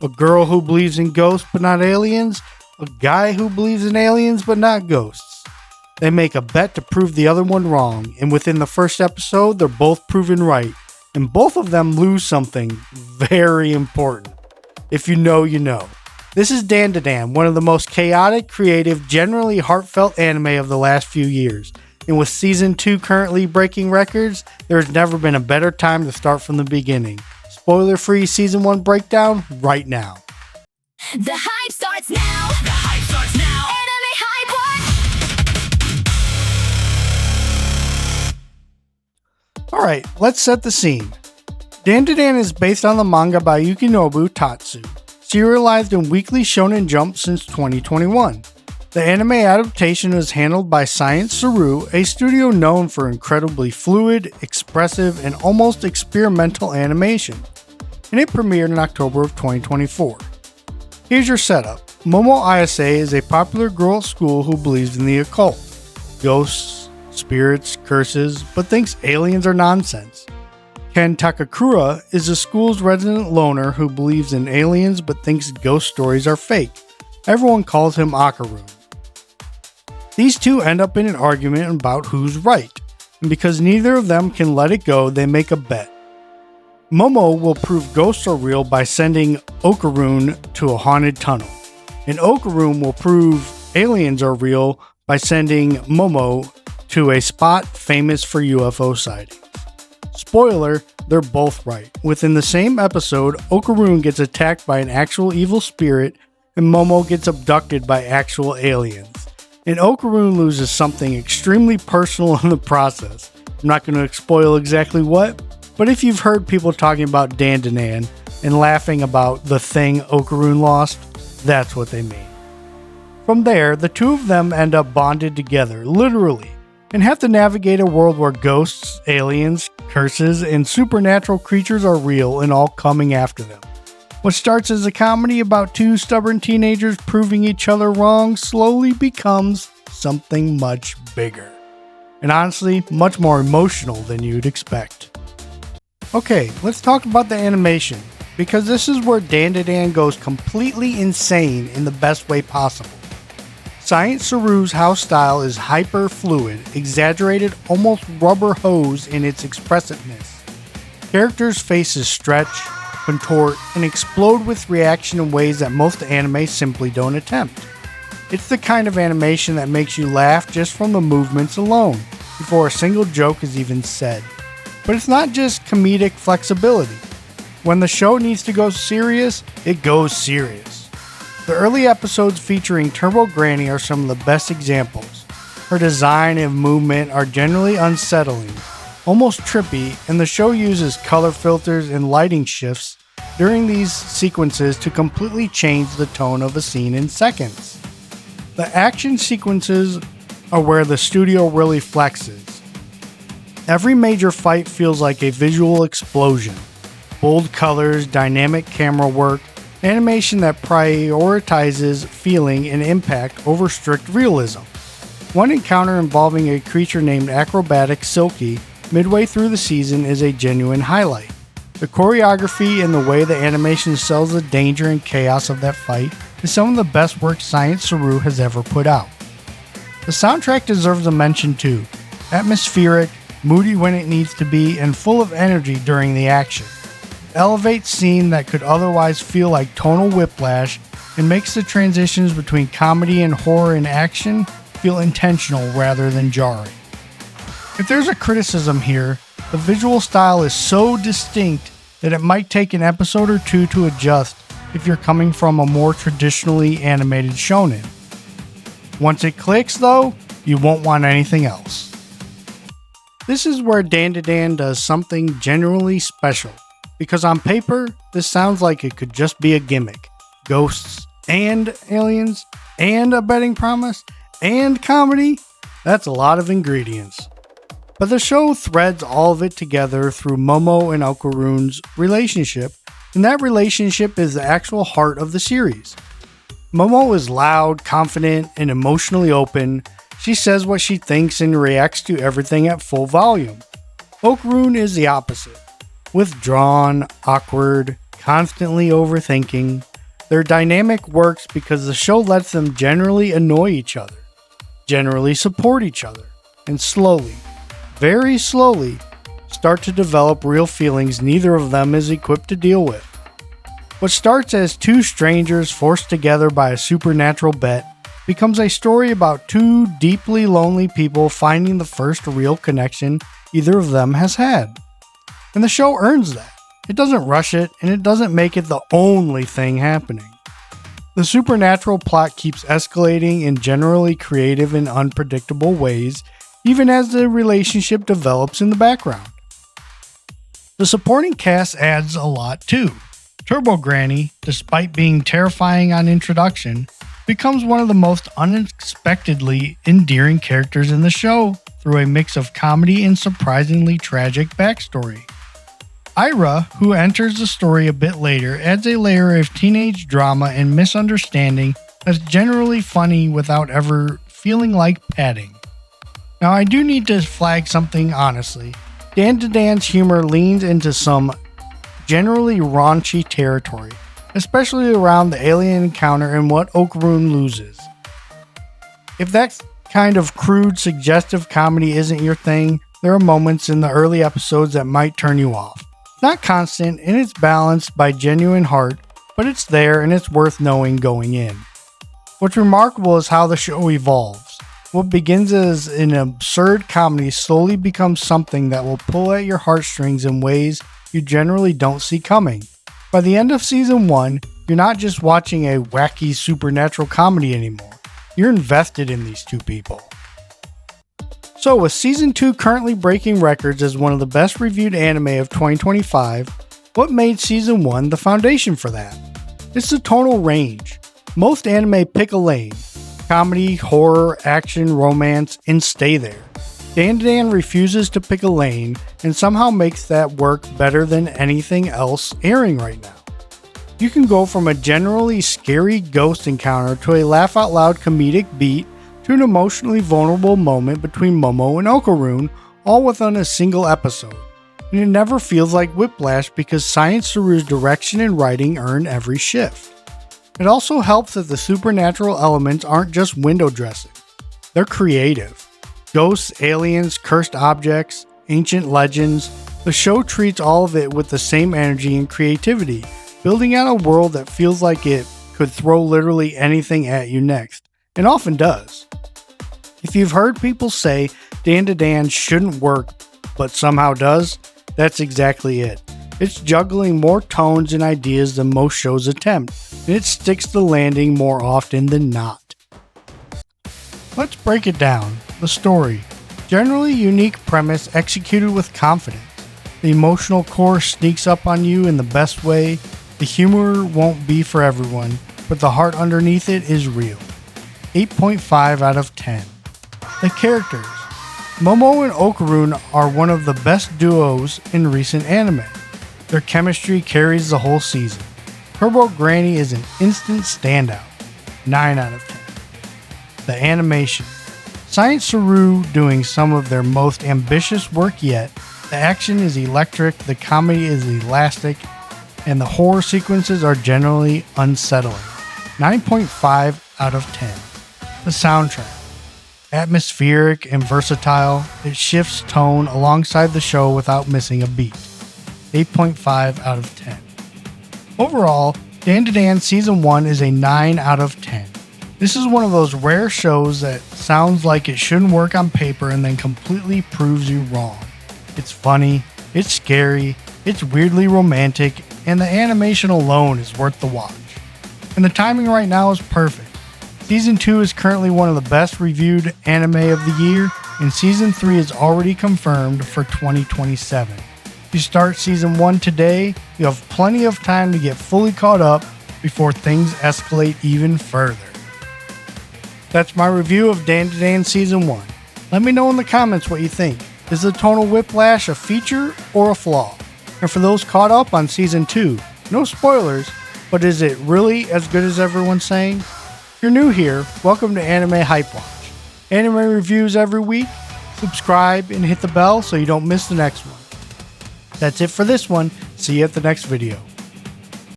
a girl who believes in ghosts but not aliens, a guy who believes in aliens but not ghosts. They make a bet to prove the other one wrong, and within the first episode, they're both proven right, and both of them lose something very important. If you know, you know. This is Dandadan, one of the most chaotic, creative, generally heartfelt anime of the last few years. And with Season 2 currently breaking records, there's never been a better time to start from the beginning. Spoiler-free Season 1 breakdown right now. The hype starts now! The hype starts now! AnimeHypeWatch! Alright, let's set the scene. Dandadan is based on the manga by Yukinobu Tatsu, serialized in Weekly Shonen Jump since 2021. The anime adaptation is handled by Science Saru, a studio known for incredibly fluid, expressive, and almost experimental animation, and it premiered in October of 2024. Here's your setup. Momo Ayase is a popular girl at school who believes in the occult, ghosts, spirits, curses, but thinks aliens are nonsense. Ken Takakura is the school's resident loner who believes in aliens but thinks ghost stories are fake. Everyone calls him Akaru. These two end up in an argument about who's right, and because neither of them can let it go, they make a bet. Momo will prove ghosts are real by sending Okarun to a haunted tunnel, and Okarun will prove aliens are real by sending Momo to a spot famous for UFO sightings. Spoiler, they're both right. Within the same episode, Okarun gets attacked by an actual evil spirit, and Momo gets abducted by actual aliens. And Okarun loses something extremely personal in the process. I'm not going to spoil exactly what, but if you've heard people talking about Dandadan and laughing about the thing Okarun lost, that's what they mean. From there, the two of them end up bonded together, literally, and have to navigate a world where ghosts, aliens, curses, and supernatural creatures are real and all coming after them. What starts as a comedy about two stubborn teenagers proving each other wrong slowly becomes something much bigger. And honestly, much more emotional than you'd expect. Okay, let's talk about the animation, because this is where Dandadan goes completely insane in the best way possible. Science Saru's house style is hyper-fluid, exaggerated, almost rubber hose in its expressiveness. Characters' faces stretch, contort, and explode with reaction in ways that most anime simply don't attempt. It's the kind of animation that makes you laugh just from the movements alone, before a single joke is even said. But it's not just comedic flexibility. When the show needs to go serious, it goes serious. The early episodes featuring Turbo Granny are some of the best examples. Her design and movement are generally unsettling, almost trippy, and the show uses color filters and lighting shifts during these sequences to completely change the tone of a scene in seconds. The action sequences are where the studio really flexes. Every major fight feels like a visual explosion. Bold colors, dynamic camera work, animation that prioritizes feeling and impact over strict realism. One encounter involving a creature named Acrobatic Silky midway through the season is a genuine highlight. The choreography and the way the animation sells the danger and chaos of that fight is some of the best work Science Saru has ever put out. The soundtrack deserves a mention too. Atmospheric, moody when it needs to be, and full of energy during the action. Elevates scene that could otherwise feel like tonal whiplash and makes the transitions between comedy and horror and action feel intentional rather than jarring. If there's a criticism here, the visual style is so distinct that it might take an episode or two to adjust if you're coming from a more traditionally animated shonen. Once it clicks though, you won't want anything else. This is where Dandadan does something genuinely special. Because on paper, this sounds like it could just be a gimmick. Ghosts and aliens and a betting promise and comedy. That's a lot of ingredients. But the show threads all of it together through Momo and Okarun's relationship, and that relationship is the actual heart of the series. Momo is loud, confident, and emotionally open. She says what she thinks and reacts to everything at full volume. Okarun is the opposite. Withdrawn, awkward, constantly overthinking. Their dynamic works because the show lets them generally annoy each other, generally support each other, and slowly, very slowly, start to develop real feelings neither of them is equipped to deal with. What starts as two strangers forced together by a supernatural bet becomes a story about two deeply lonely people finding the first real connection either of them has had. And the show earns that. It doesn't rush it, and it doesn't make it the only thing happening. The supernatural plot keeps escalating in generally creative and unpredictable ways, even as the relationship develops in the background. The supporting cast adds a lot too. Turbo Granny, despite being terrifying on introduction, becomes one of the most unexpectedly endearing characters in the show through a mix of comedy and surprisingly tragic backstory. Ira, who enters the story a bit later, adds a layer of teenage drama and misunderstanding that's generally funny without ever feeling like padding. Now, I do need to flag something honestly. Dandadan's humor leans into some generally raunchy territory, especially around the alien encounter and what Okaroon loses. If that kind of crude, suggestive comedy isn't your thing, there are moments in the early episodes that might turn you off. It's not constant and it's balanced by genuine heart, but it's there and it's worth knowing going in. What's remarkable is how the show evolves. What begins as an absurd comedy slowly becomes something that will pull at your heartstrings in ways you generally don't see coming. By the end of season 1, you're not just watching a wacky supernatural comedy anymore. You're invested in these two people. So with season 2 currently breaking records as one of the best reviewed anime of 2025, what made season 1 the foundation for that? It's the tonal range. Most anime pick a lane. Comedy, horror, action, romance, and stay there. Dandadan refuses to pick a lane and somehow makes that work better than anything else airing right now. You can go from a generally scary ghost encounter to a laugh-out-loud comedic beat to an emotionally vulnerable moment between Momo and Okaroon, all within a single episode. And it never feels like whiplash because Science Saru's direction and writing earn every shift. It also helps that the supernatural elements aren't just window dressing. They're creative. Ghosts, aliens, cursed objects, ancient legends, the show treats all of it with the same energy and creativity, building out a world that feels like it could throw literally anything at you next, and often does. If you've heard people say Dandadan shouldn't work, but somehow does, that's exactly it. It's juggling more tones and ideas than most shows attempt, and it sticks the landing more often than not. Let's break it down. The story. Generally unique premise executed with confidence. The emotional core sneaks up on you in the best way. The humor won't be for everyone, but the heart underneath it is real. 8.5 out of 10. The characters. Momo and Okaroon are one of the best duos in recent anime. Their chemistry carries the whole season. Turbo Granny is an instant standout. 9 out of 10. The animation. Science Saru doing some of their most ambitious work yet. The action is electric, the comedy is elastic, and the horror sequences are generally unsettling. 9.5 out of 10. The soundtrack. Atmospheric and versatile, it shifts tone alongside the show without missing a beat. 8.5 out of 10. Overall, Dandadan Season 1 is a 9 out of 10. This is one of those rare shows that sounds like it shouldn't work on paper and then completely proves you wrong. It's funny, it's scary, it's weirdly romantic, and the animation alone is worth the watch. And the timing right now is perfect. Season 2 is currently one of the best reviewed anime of the year, and Season 3 is already confirmed for 2027. If you start Season 1 today, you have plenty of time to get fully caught up before things escalate even further. That's my review of Dandadan Season 1. Let me know in the comments what you think. Is the tonal whiplash a feature or a flaw? And for those caught up on Season 2, no spoilers, but is it really as good as everyone's saying? If you're new here, welcome to AnimeHypeWatch. Anime reviews every week. Subscribe and hit the bell so you don't miss the next one. That's it for this one. See you at the next video.